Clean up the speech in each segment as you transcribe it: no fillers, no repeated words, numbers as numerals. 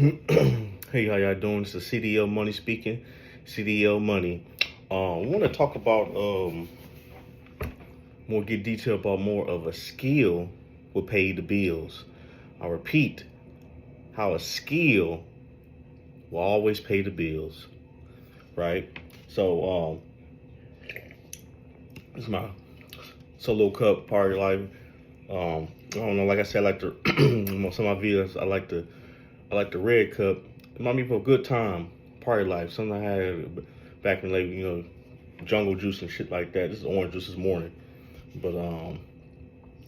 Hey, how y'all doing? It's the CDL Money speaking. CDL Money. I want to talk about more, get detail about more of a skill will pay the bills. I repeat, how a skill will always pay the bills, right? So, this is my solo cup party life. I don't know. Like I said, I like to some of my videos. I like the red cup. It remind me of a good time, party life. Something I had back in jungle juice and shit like that. This is orange juice this morning. But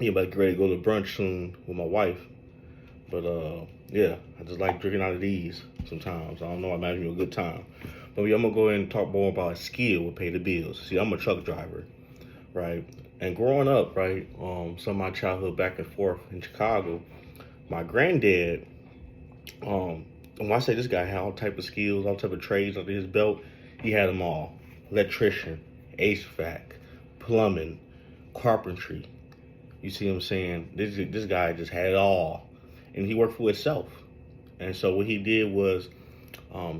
yeah, about to get ready to go to brunch soon with my wife. But yeah, I just like drinking out of these sometimes. I don't know, I imagine a good time. But yeah, I'm gonna go ahead and talk more about a skill will pay the bills. See, I'm a truck driver, right? And growing up, right, some of my childhood back and forth in Chicago, my granddad, and when I say this guy had all type of skills, all type of trades under his belt, he had them all. Electrician, HVAC, plumbing, carpentry. You see what I'm saying? This guy just had it all. And he worked for himself. And so what he did was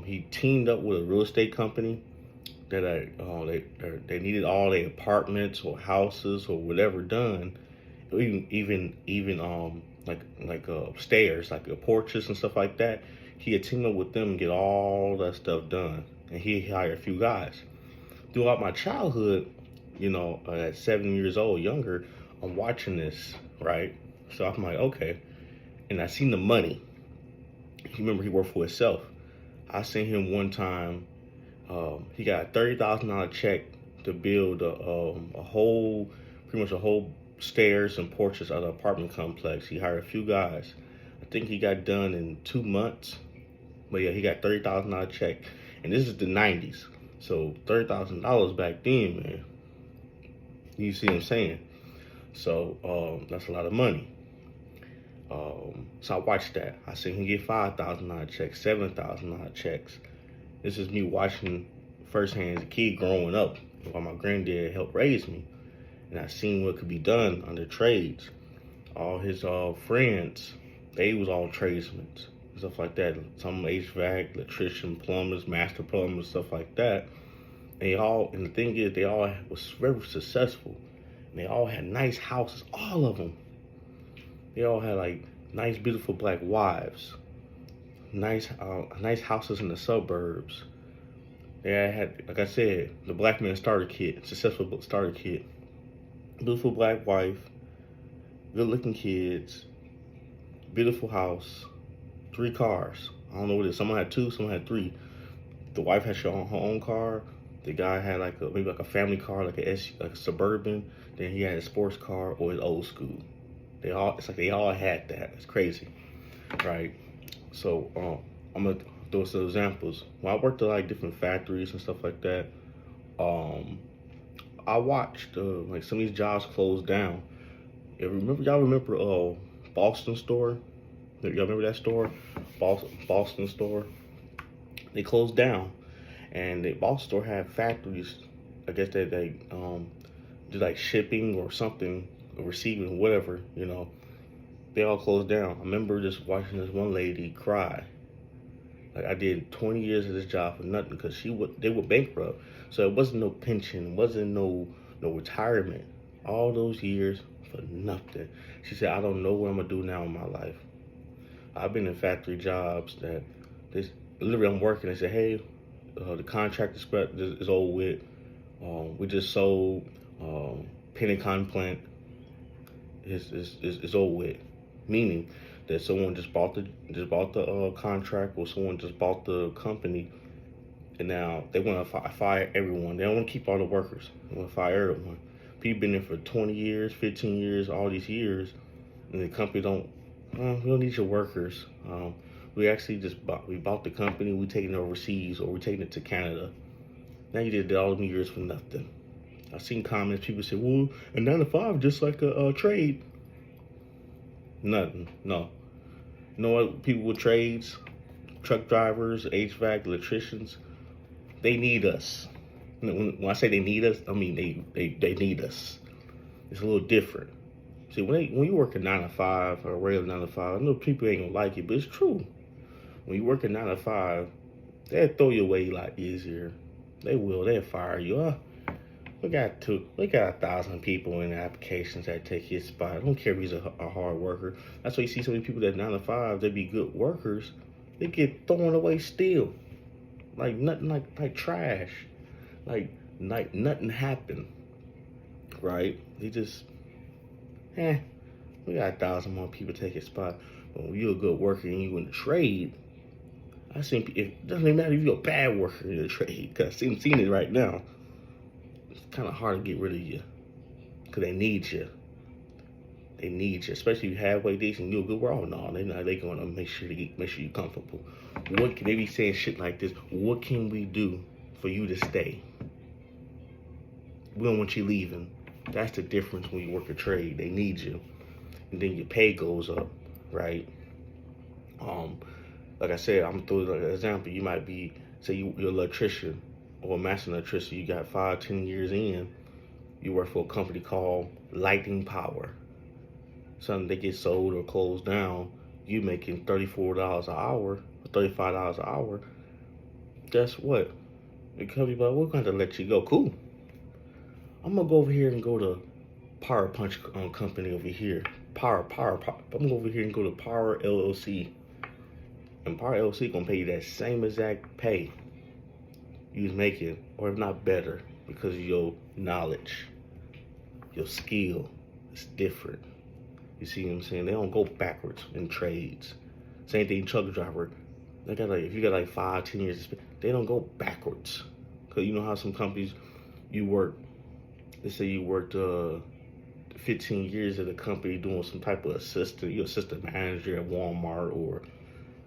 he teamed up with a real estate company that they needed all their apartments or houses or whatever done, or even stairs, like porches and stuff like that. He had teamed up with them and get all that stuff done, and he hired a few guys. Throughout my childhood, at 7 years old, younger, I'm watching this, right? So I'm like, okay, and I seen the money. Remember, he worked for himself. I seen him one time. He got a $30,000 check to build pretty much a whole stairs and porches at an apartment complex. He hired a few guys. I think he got done in 2 months. But yeah, he got $30,000 check, and this is the '90s. So $30,000 back then, man. You see what I'm saying? So that's a lot of money. So I watched that. I seen him get $5,000 checks, $7,000 checks. This is me watching firsthand as a kid growing up while my granddad helped raise me. And I seen what could be done under trades. All his friends, they was all tradesmen, stuff like that. Some HVAC, electrician, plumbers, master plumbers, stuff like that. And the thing is, they all was very successful. And they all had nice houses, all of them. They all had like nice, beautiful black wives, nice houses in the suburbs. They had, like I said, the black man starter kit, successful starter kit, beautiful black wife, good-looking kids, beautiful house, 3 cars. I don't know what it is. Someone had 2, someone had 3. The wife had her own car. The guy had maybe a family car, like a Suburban. Then he had a sports car or his old school. It's like they all had that. It's crazy, right? So I'm gonna throw some examples. When I worked at like different factories and stuff like that, I watched like some of these jobs close down. Y'all remember Boston store? Y'all remember that store? Boston store? They closed down, and the Boston store had factories. I guess they did like shipping or something, or receiving, whatever. They all closed down. I remember just watching this one lady cry. Like, I did 20 years of this job for nothing because they were bankrupt. So it wasn't no pension, wasn't no retirement. All those years for nothing. She said, I don't know what I'm gonna do now in my life. I've been in factory jobs that literally I'm working. They say, hey, the contract is over with. We just sold Pentagon plant. It's over with. Meaning that someone just bought the contract, or someone just bought the company, and now they want to fire everyone. They don't want to keep all the workers. They want to fire everyone. People been there for 20 years, 15 years, all these years, and the company we don't need your workers. We actually we bought the company, we taking it overseas, or we taking it to Canada. Now you did all them years for nothing. I've seen comments, people say, well, a 9 to 5 just like a trade. Nothing, no. You know what, people with trades, truck drivers, HVAC, electricians, they need us. When I say they need us, I mean they need us. It's a little different. See, when you work a 9 to 5 or a regular 9 to 5, I know people ain't gonna like it, but it's true. When you work a 9 to 5, they'll throw you away a lot easier. They will. They'll fire you. We got 1,000 people in the applications that take his spot. I don't care if he's a hard worker. That's why you see so many people that 9 to 5, they be good workers. They get thrown away still, like nothing, like trash, like nothing happened, right? They just, we got 1,000 more people take his spot. But when you're a good worker and you in the trade, it doesn't even matter if you're a bad worker in the trade, because I'm seeing it right now. It's kind of hard to get rid of you, because they need you. They need you, especially if you're halfway decent. You're a good worker. Oh no, they going to make sure you're comfortable. What can they be saying shit like this? What can we do for you to stay? We don't want you leaving. That's the difference when you work a trade. They need you, and then your pay goes up, right? Like I said, I'm through an example. You might be, say you're an electrician or a master electrician. You got 5-10 years in. You work for a company called Lighting Power. Something they get sold or closed down. You making $34 an hour, or $35 an hour. Guess what? The company, but we're going to let you go. Cool. I'm gonna go over here and go to Power Punch company over here. Power. I'm gonna go over here and go to Power LLC. And Power LLC gonna pay you that same exact pay you was making, or if not better, because of your knowledge, your skill. It's different. You see what I'm saying? They don't go backwards in trades. Same thing, truck driver. They got if you got 5-10 years, they don't go backwards. Cause you know how some companies, you work. Let's say you worked 15 years at a company doing some type of you're assistant manager at Walmart,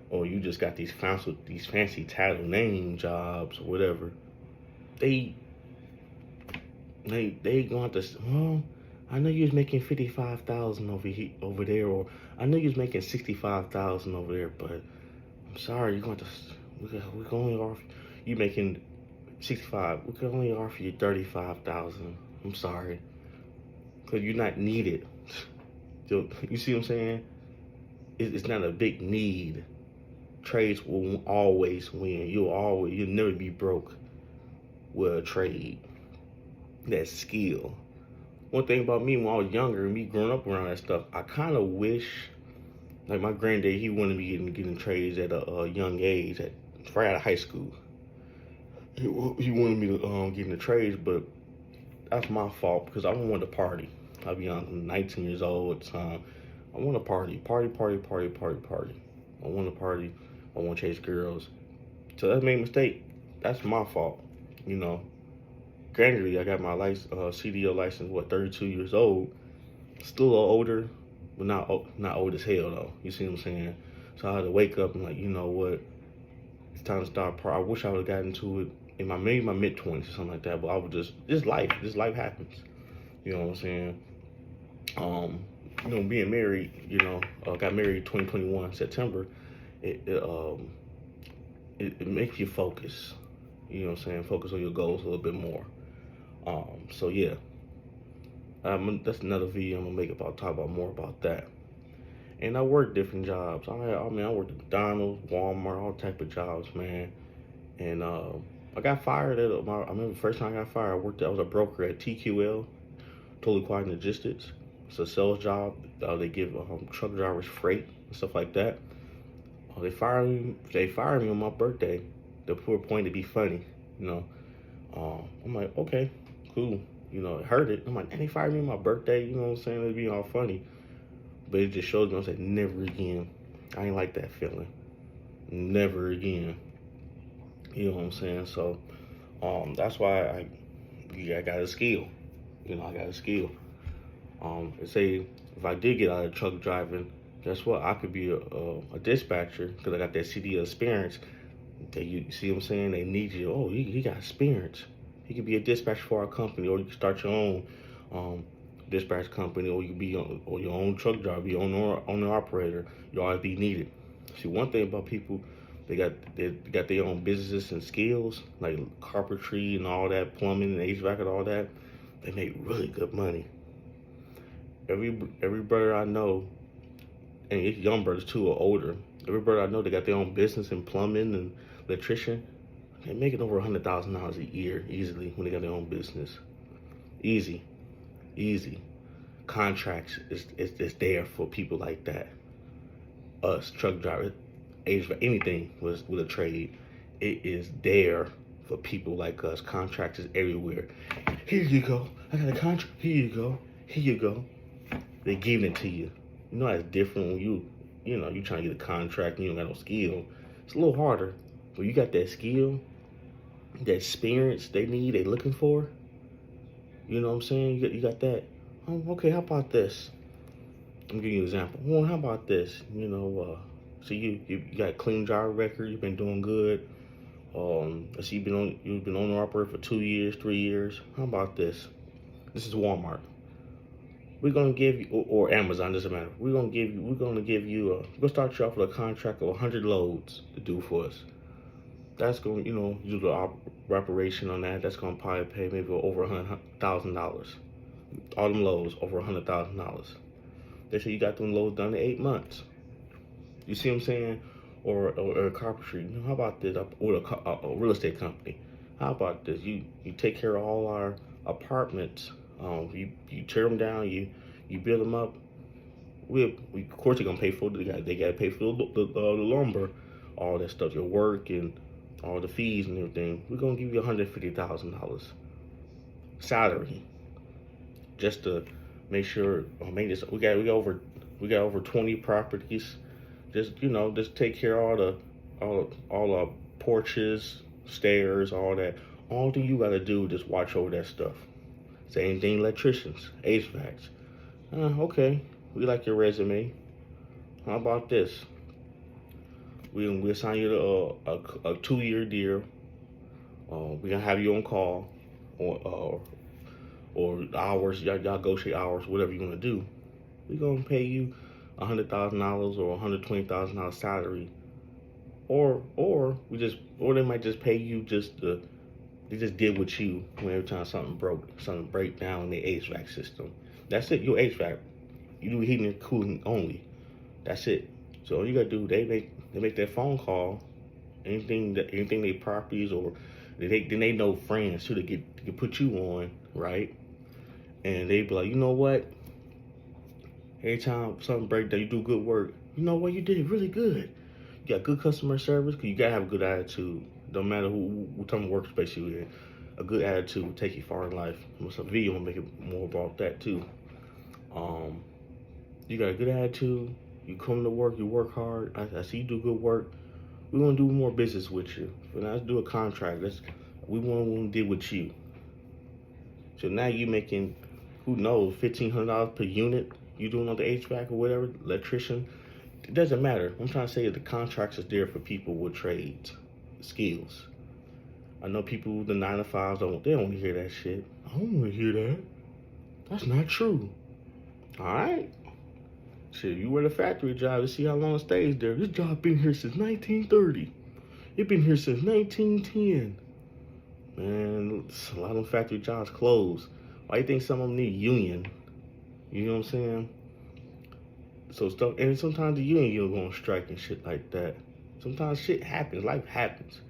or you just got these fancy title name jobs or whatever. They going to, well, I know you was making 55,000 over there, or I know you was making 65,000 over there, but I'm sorry, we can only offer you making 65. We can only offer you 35,000. I'm sorry, because you're not needed. You see what I'm saying? It's not a big need. Trades will always win. You'll never be broke with a trade. That skill. One thing about me when I was younger, me growing up around that stuff, I kind of wish, like my granddad, he wanted me getting trades at a young age, right out of high school. He wanted me to get into trades, but that's my fault because I wanted to party. I'll be honest, I'm 19 years old at the time. I want to party. I want to party. I want to chase girls. So that's made a mistake. That's my fault. You know, granted, I got my CDL license, 32 years old. Still a little older, but not old as hell though. You see what I'm saying? So I had to wake up and like, you know what? It's time to start. I wish I would have gotten into it in maybe my mid-20s or something like that. But I would this life happens. You know what I'm saying? You know, being married, you know, got married 2021 September. It makes you focus. You know what I'm saying? Focus on your goals a little bit more. So yeah, that's another video I'm gonna make talk about more about that. And I worked different jobs. I worked at McDonald's, Walmart, all type of jobs, man. And I got fired I remember the first time I got fired, I was a broker at TQL, Totally Quiet Logistics. It's a sales job. They give truck drivers freight and stuff like that. They fired me on my birthday. The poor point to be funny, you know. I'm like, okay, cool. You know, it hurt it. I'm like, and they fired me on my birthday. You know what I'm saying? It'd be all funny. But it just shows me, I said, never again. I ain't like that feeling. Never again. You know what I'm saying? So, that's why I got a skill. You know, I got a skill. Say if I did get out of truck driving, guess what? I could be a dispatcher because I got that CDL experience. You see what I'm saying? They need you. Oh, he got experience. He could be a dispatcher for our company, or you can start your own dispatch company, or you can be your own truck driver, your own owner operator. You always be needed. See, one thing about people, they got their own businesses and skills, like carpentry and all that, plumbing and HVAC and all that. They make really good money. Every brother I know, and it's young brothers too or older, Everybody I know, they got their own business in plumbing and electrician. They're making over $100,000 a year easily when they got their own business. Easy, easy. Contracts is there for people like that. Us, truck drivers, anything with a trade, it is there for people like us. Contracts is everywhere. Here you go. I got a contract. Here you go. Here you go. They giving it to you. You know that's different when you trying to get a contract and you don't got no skill. It's a little harder. When you got that skill, that experience they need, they looking for. You know what I'm saying? You got that. Oh, okay, how about this? I'm giving you an example. Well, how about this? So you got a clean driver record. You've been doing good. I see you've been owner operator for 2 years, 3 years. How about this? This is Walmart. We're gonna give you, or Amazon, doesn't matter. We're gonna start you off with a contract of 100 loads to do for us. That's gonna, do the operation on that. That's gonna probably pay maybe over $100,000. All them loads over $100,000. They say you got them loads done in 8 months. You see what I'm saying? Or a carpentry. How about this? Or a real estate company. How about this? You take care of all our apartments. You tear them down. You build them up. We of course you're gonna pay for it. They gotta pay for the lumber, all that stuff, your work and all the fees and everything. We're gonna give you $150,000 salary, just to make sure maintenance. We got over 20 properties. Just take care of all the porches, stairs, all that. All thing you gotta do is just watch over that stuff. Same thing, electricians, HVACs. Okay, we like your resume. How about this? We'll assign you to a 2-year deal. We're gonna have you on call, or hours. Y'all negotiate hours, whatever you wanna do. We're gonna pay you $100,000 or $120,000 salary, or they might just pay you they just deal with you when every time something break down in the HVAC system. That's it. Your HVAC. You do heating and cooling only. That's it. So all you gotta do, they make that phone call. Anything they properties, or they know friends too, they can put you on, right? And they be like, you know what? Every time something breaks down, you do good work. You know what? You did really good. You got good customer service, because you gotta have a good attitude. Don't matter what type of workspace you in. A good attitude will take you far in life. What's a video will make it more about that too. You got a good attitude. You come to work. You work hard. I see you do good work. We want to do more business with you. But now let's do a contract. We want to deal with you. So now you making, who knows, $1,500 per unit. You doing on the HVAC or whatever, electrician. It doesn't matter. I'm trying to say that the contracts is there for people with trades, skills. I know people with the 9-to-5s don't want to hear that shit. I don't want to hear that. That's not true. All right. Shit, you work a factory job to see how long it stays there. This job been here since 1930. It been here since 1910. Man, a lot of them factory jobs closed. Why you think some of them need union? You know what I'm saying? So stuff, and sometimes the union go on strike and shit like that. Sometimes shit happens, life happens.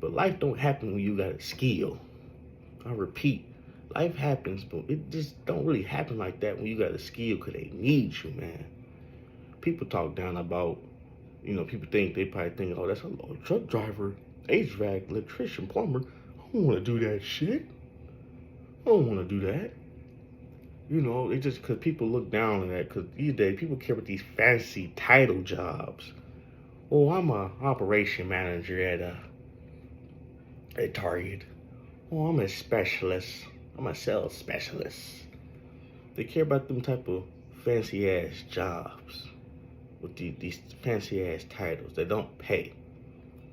But life don't happen when you got a skill. I repeat, life happens, but it just don't really happen like that when you got a skill, because they need you, man. People talk down about, people they probably think, oh, that's a truck driver, HVAC, electrician, plumber. I don't want to do that shit. I don't want to do that. It's just because people look down on that, because these days people care about these fancy title jobs. Oh, I'm a operation manager at Target. Oh, I'm a specialist. I'm a sales specialist. They care about them type of fancy ass jobs with these fancy ass titles that don't pay.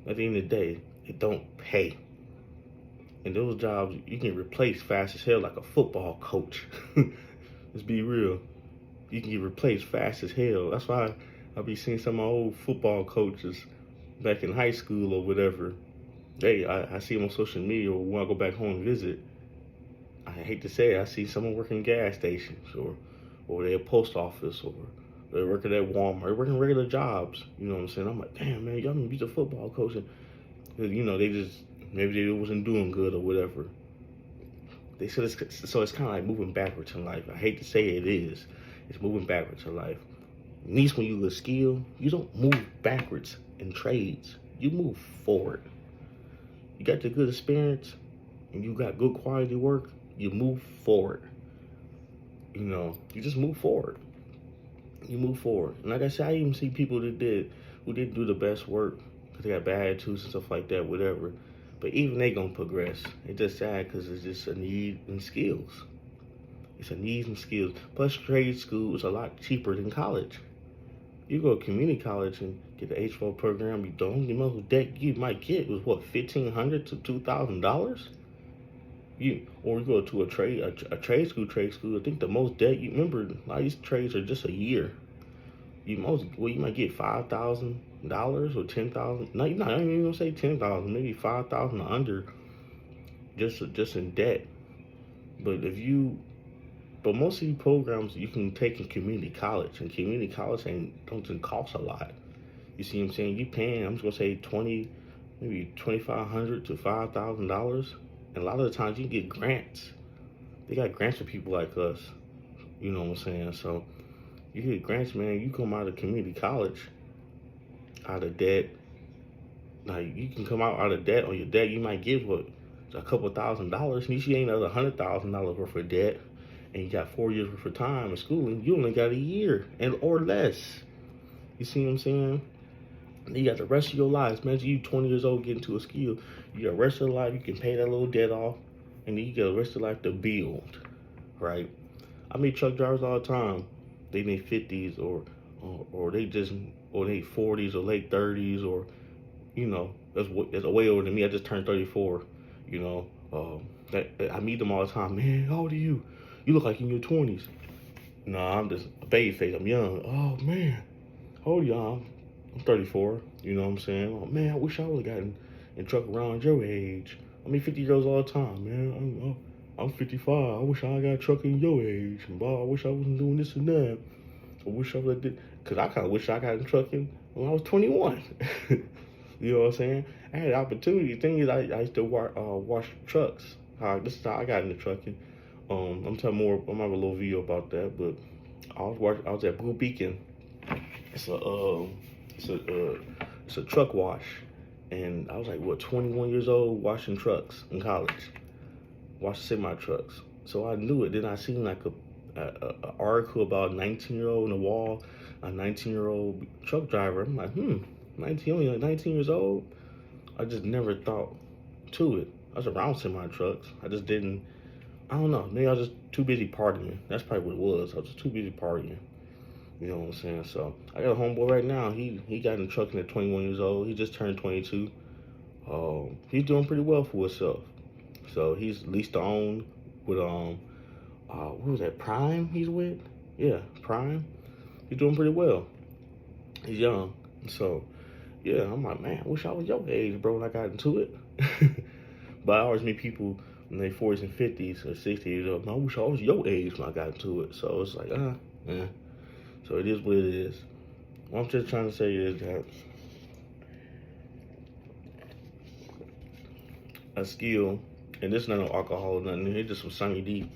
At the end of the day, it don't pay. And those jobs you can replace fast as hell, like a football coach. Let's be real. You can get replaced fast as hell. That's why I be seeing some of my old football coaches back in high school or whatever. I see them on social media, or when I go back home and visit. I hate to say it, I see someone working gas stations, or they're a post office, or They're working at Walmart, they're working regular jobs. You know what I'm saying? I'm like, damn man, y'all gonna be the football coach, and you know they just maybe they wasn't doing good or whatever. They said so it's kind of like moving backwards in life. I hate to say it is, it's moving backwards in life. At least when you a skill, you don't move backwards in trades. You move forward. You got the good experience, and you got good quality work. You move forward. You know, you just move forward. You move forward. And like I said, I even see people who didn't do the best work because they got bad attitudes and stuff like that, whatever. But even they gonna progress. It's just sad because it's just a need and skills. It's a needs and skills. Plus, trade school is a lot cheaper than college. You go to community college and get the H4 program, you don't. The most debt you might get was what, $1,500 to $2,000. Or you go to a trade school. I think the most debt you remember. A lot of these trades are just a year. You might get $5,000 or 10,000. No, you're not even gonna say 10,000. Maybe 5,000 or under, just in debt. But most of these programs you can take in community college, and community college don't cost a lot. You see what I'm saying? You paying, I'm just gonna say maybe $2,500 to $5,000, and a lot of the times you can get grants. They got grants for people like us. You know what I'm saying? So you get grants, man. You come out of community college out of debt. Now you can come out of debt. On your debt, you might give a couple $1,000s, and you see ain't another $100,000 worth of debt, and you got 4 years worth of time in schooling. You only got a year or less. You see what I'm saying? You got the rest of your life. Imagine you 20 years old getting to a skill. You got the rest of your life. You can pay that little debt off, and then you got the rest of your life to build, right? I meet truck drivers all the time. They in their 50s or they 40s or late 30s, or you know, that's way older than me. I just turned 34. You know, I meet them all the time. Man, how old are you? You look like in your 20s. No, I'm just a baby face. I'm young. Oh man, how old are you? I'm 34. You know what I'm saying? Oh man, I wish I would have gotten in truck around your age. I meet 50 years olds all the time, man. I'm 55. I wish I got a truck in your age. And I wish I wasn't doing this and that. I wish I would have did. Because I kind of wish I got in trucking when I was 21. You know what I'm saying? I had the opportunity. The thing is, I used to wash trucks. This is how I got into trucking. I'm telling more. I'm gonna have a little video about that. But I was at Blue Beacon. It's a truck wash, and I was like, what, 21 years old, washing trucks in college, washing semi trucks. So I knew it. Then I seen like a article about a 19-year-old on the wall, a 19-year-old truck driver. I'm like, only like 19 years old. I just never thought to it. I was around semi trucks. I just didn't. I don't know. Maybe I was just too busy partying. That's probably what it was. I was just too busy partying. You know what I'm saying? So I got a homeboy right now. He got in trucking at 21 years old. He just turned 22. He's doing pretty well for himself. So he's leased to own with what was that, Prime he's with? Yeah, Prime. He's doing pretty well. He's young. So yeah, I'm like, man, I wish I was your age, bro, when I got into it. But I always meet people in their 40s and 50s or 60s. I wish I was your age when I got into it. So it's like, yeah. So it is what it is. What I'm just trying to say is that a skill, and this is not no alcohol or nothing, it's just some Sunny D.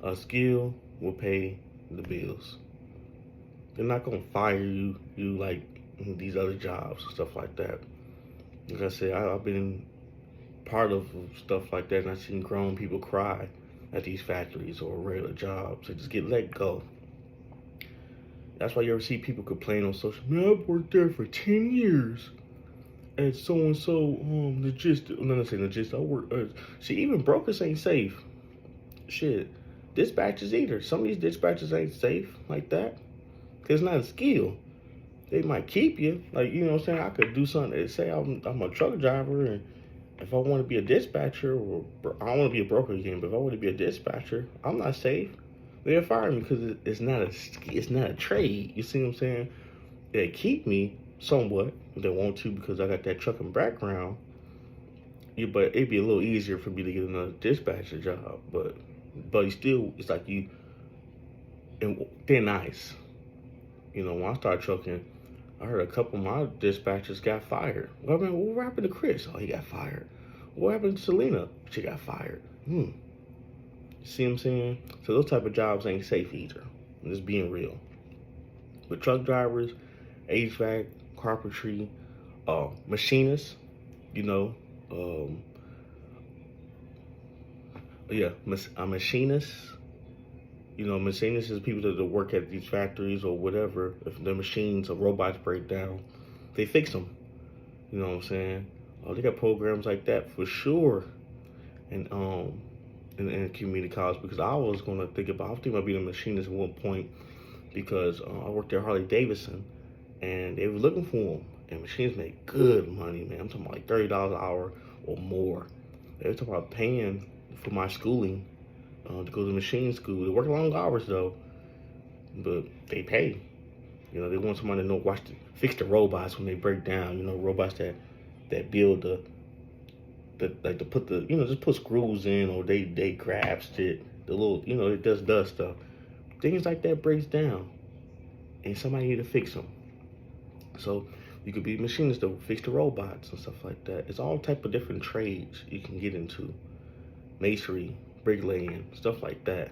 A skill will pay the bills. They're not gonna fire you like these other jobs and stuff like that. Like I said, I've been part of stuff like that, and I've seen grown people cry at these factories or regular jobs. They just get let go. That's why you ever see people complain on social media. I've worked there for 10 years at so-and-so logistics. I'm not saying logistics. I work. See, even brokers ain't safe. Shit. Dispatchers either. Some of these dispatchers ain't safe like that. It's not a skill. They might keep you. Like, you know what I'm saying? I could do something. Say I'm a truck driver, and if I want to be a dispatcher, or I don't want to be a broker again, but if I want to be a dispatcher, I'm not safe. They'll fire me because it's not a trade. You see what I'm saying? They keep me somewhat if they want to because I got that trucking background. Yeah, but it'd be a little easier for me to get another dispatcher job. But still, it's like you in thin ice. You know, when I started trucking, I heard a couple of my dispatchers got fired. Well, I mean, what happened to Chris? Oh, he got fired. What happened to Selena? She got fired. See what I'm saying? So those type of jobs ain't safe either. I'm just being real. But truck drivers, HVAC, carpentry, machinists, you know, a machinist. You know, machinists is people that work at these factories or whatever. If the machines or robots break down, they fix them. You know what I'm saying? Oh, they got programs like that for sure. And in community college, because I was thinking about being a machinist at one point, because I worked at Harley Davidson and they were looking for them. And machinists make good money, man. I'm talking about like $30 an hour or more. They were talking about paying for my schooling to go to machine school. They work long hours though, but they pay. You know, they want somebody to fix the robots when they break down. You know, robots that build like to put just put screws in, or they grab it, the little, it does stuff. Things like that breaks down, and somebody need to fix them. So you could be machinists to fix the robots and stuff like that. It's all type of different trades you can get into. Masonry, bricklaying, stuff like that.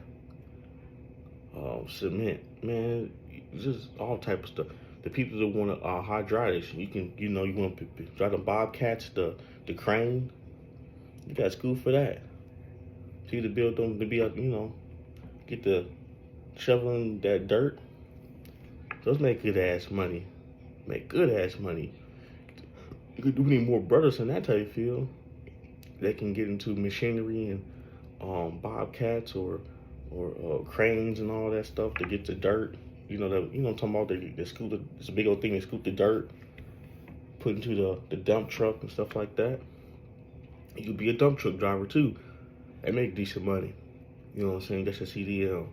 Cement, man, just all type of stuff. The people that want hydraulics, you want to drive the bobcats, the crane. You got school for that. So you to build them to be, get the shoveling that dirt. Those make good ass money. Make good ass money. You need more brothers in that type of field. They can get into machinery and bobcats or cranes and all that stuff to get the dirt. I'm talking about the scoot. It's a big old thing. They scoot the dirt, put into the dump truck and stuff like that. You could be a dump truck driver too. They make decent money. You know what I'm saying? That's your CDL.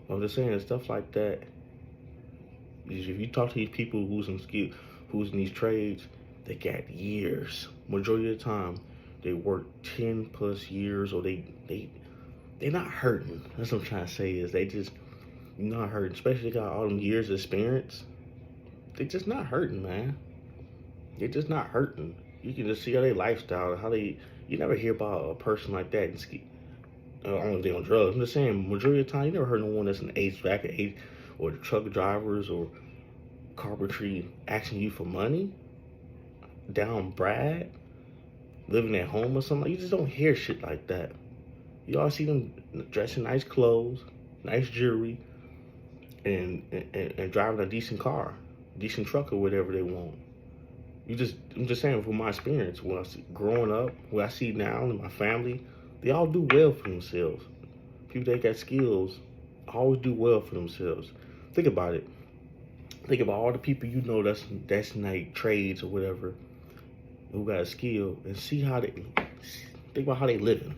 I'm just saying, stuff like that. If you talk to these people who's in these trades, they got years. Majority of the time, they work 10 plus years, or they're not hurting. That's what I'm trying to say, is they just not hurting. Especially they got all them years of experience. They just not hurting, man. They're just not hurting. You can just see how they lifestyle, you never hear about a person like that only they on drugs. I'm just saying, majority of the time, you never heard no one that's an HVAC or truck drivers or carpentry asking you for money, down Brad, living at home or something. You just don't hear shit like that. You all see them dressing nice clothes, nice jewelry, and driving a decent car, decent truck, or whatever they want. I'm just saying, from my experience, when I see growing up, what I see now in my family, they all do well for themselves. People that got skills always do well for themselves. Think about it. Think about all the people that's like trades or whatever, who got a skill, and think about how they living.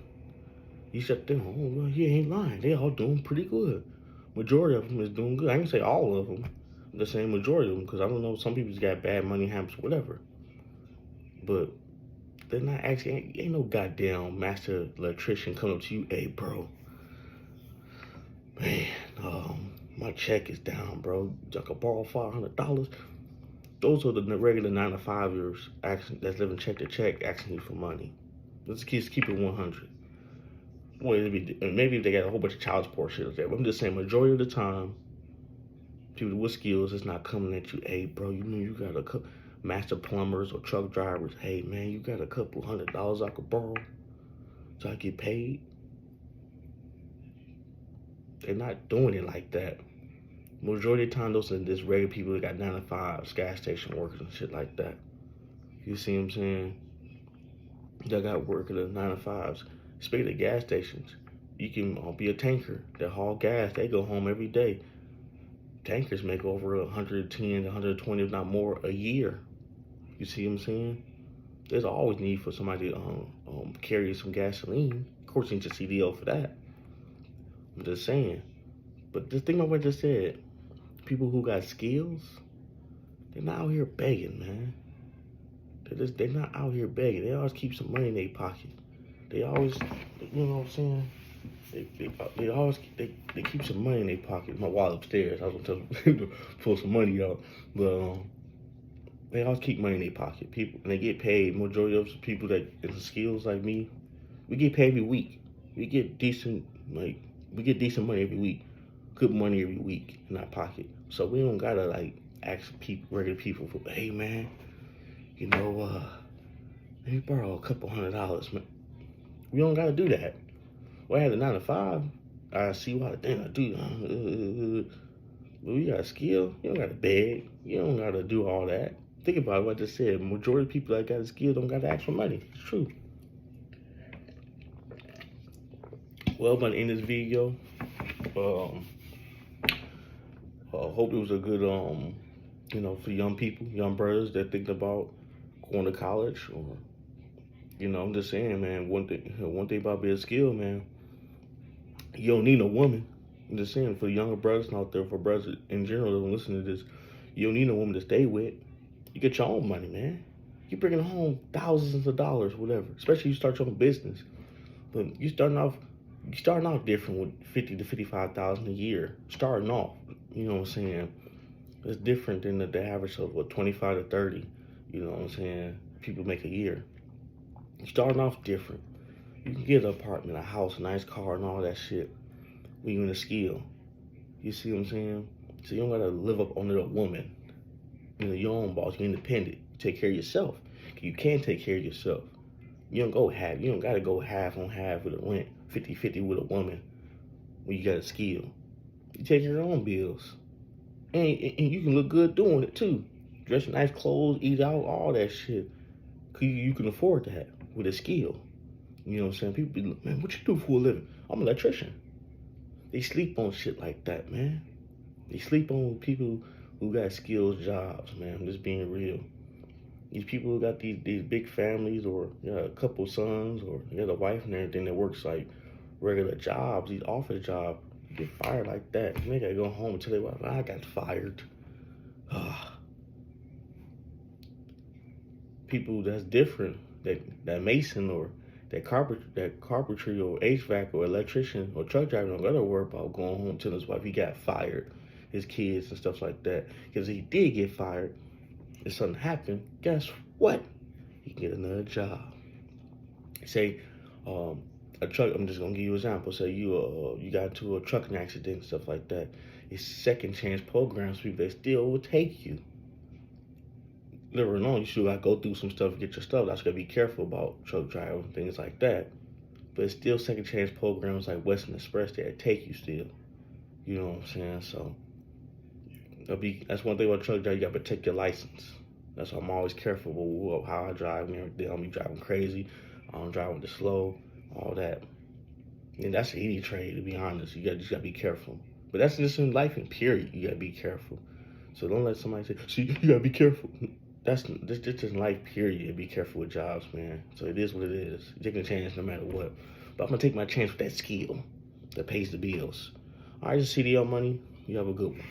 You should think, oh, well, he ain't lying. They all doing pretty good. Majority of them is doing good. I ain't say all of them. I'm just saying majority of them, because I don't know, some people's got bad money habits, whatever. But they're not actually, ain't no goddamn master electrician coming up to you, hey, bro, man, my check is down, bro. I could borrow $500. Those are the regular 9 to 5ers that's living check to check, asking you for money. Let's keep it 100. Well, maybe they got a whole bunch of child support shit there, but I'm just saying, majority of the time, people with skills is not coming at you, hey, bro, you got a couple master plumbers or truck drivers, hey, man, you got a couple $100 I could borrow so I get paid? They're not doing it like that. Majority of the time, those are just regular people that got 9 to 5s, gas station workers and shit like that. You see what I'm saying? They got working at 9 to 5s. Speaking of gas stations, you can be a tanker that haul gas. They go home every day. Tankers make over 110, 120, if not more, a year. You see what I'm saying? There's always need for somebody to carry some gasoline. Of course, you need your CDL for that. I'm just saying. But just think about what I just said. People who got skills, they're not out here begging, man. They're not out here begging. They always keep some money in their pocket. They always, you know what I'm saying? They always they keep some money in their pocket. My wallet upstairs. I was gonna tell them to pull some money out, but they always keep money in their pocket. People, and they get paid. Majority of the people that in the skills like me, we get paid every week. We get decent we get decent money every week, good money every week in our pocket. So we don't gotta like ask people, regular people, for, hey man, you know, let me borrow a couple $100, man. We don't gotta do that. Well, I had a 9 to 5. I see why damn I do. But we got a skill. You don't gotta beg. You don't gotta do all that. Think about what I just said. Majority of people that got a skill don't gotta ask for money. It's true. Well, by the end of this video, hope it was a good, for young people, young brothers that think about going to college, or, I'm just saying, man, one thing about being skilled, man, you don't need a woman. I'm just saying, for the younger brothers out there, for brothers in general that don't listen to this, you don't need a woman to stay with. You get your own money, man. You're bringing home thousands of dollars, whatever, especially you start your own business. But you're starting off different with 50 to 55,000 a year. Starting off, you know what I'm saying? It's different than the average of 25 to 30. You know what I'm saying? People make a year. Starting off different. You can get an apartment, a house, a nice car, and all that shit when you're in a skill. You see what I'm saying? So you don't gotta live up under a woman. You're your own boss. You're independent. You take care of yourself. You can take care of yourself. You don't gotta go half on half with a rent, 50-50 with a woman when you got a skill. You take your own bills. And you can look good doing it too. Dress in nice clothes, eat out, all that shit. Cause you can afford that with a skill. You know what I'm saying? People be like, man, what you do for a living? I'm an electrician. They sleep on shit like that, man. They sleep on people who got skills jobs, man. I'm just being real. These people who got these big families, or a couple sons, or you got a wife and everything that works like regular jobs, these office jobs, get fired like that. And they gotta go home and tell their wife, I got fired. People that's different, that mason or that carpentry or HVAC or electrician or truck driver don't gotta worry about going home telling his wife he got fired, his kids and stuff like that. Because if he did get fired, if something happened, guess what? He can get another job. Say, a truck. I'm just gonna give you an example. Say you got into a trucking accident and stuff like that. It's second chance programs. People that still will take you. Never know. You still gotta go through some stuff to get your stuff. That's gotta be careful about truck driving, things like that. But it's still second chance programs like Western Express that take you still. You know what I'm saying? So that's one thing about truck driving. You gotta protect your license. That's why I'm always careful with how I drive and everything. I don't be driving crazy. I don't drive with the slow, all that. And that's any trade, to be honest. You just gotta be careful. But that's just in life and period. You gotta be careful. So don't let somebody say, see, you gotta be careful. That's just in life, period. Be careful with jobs, man. So it is what it is. You're taking a chance no matter what. But I'm gonna take my chance with that skill that pays the bills. All right, just CDL money. You have a good one.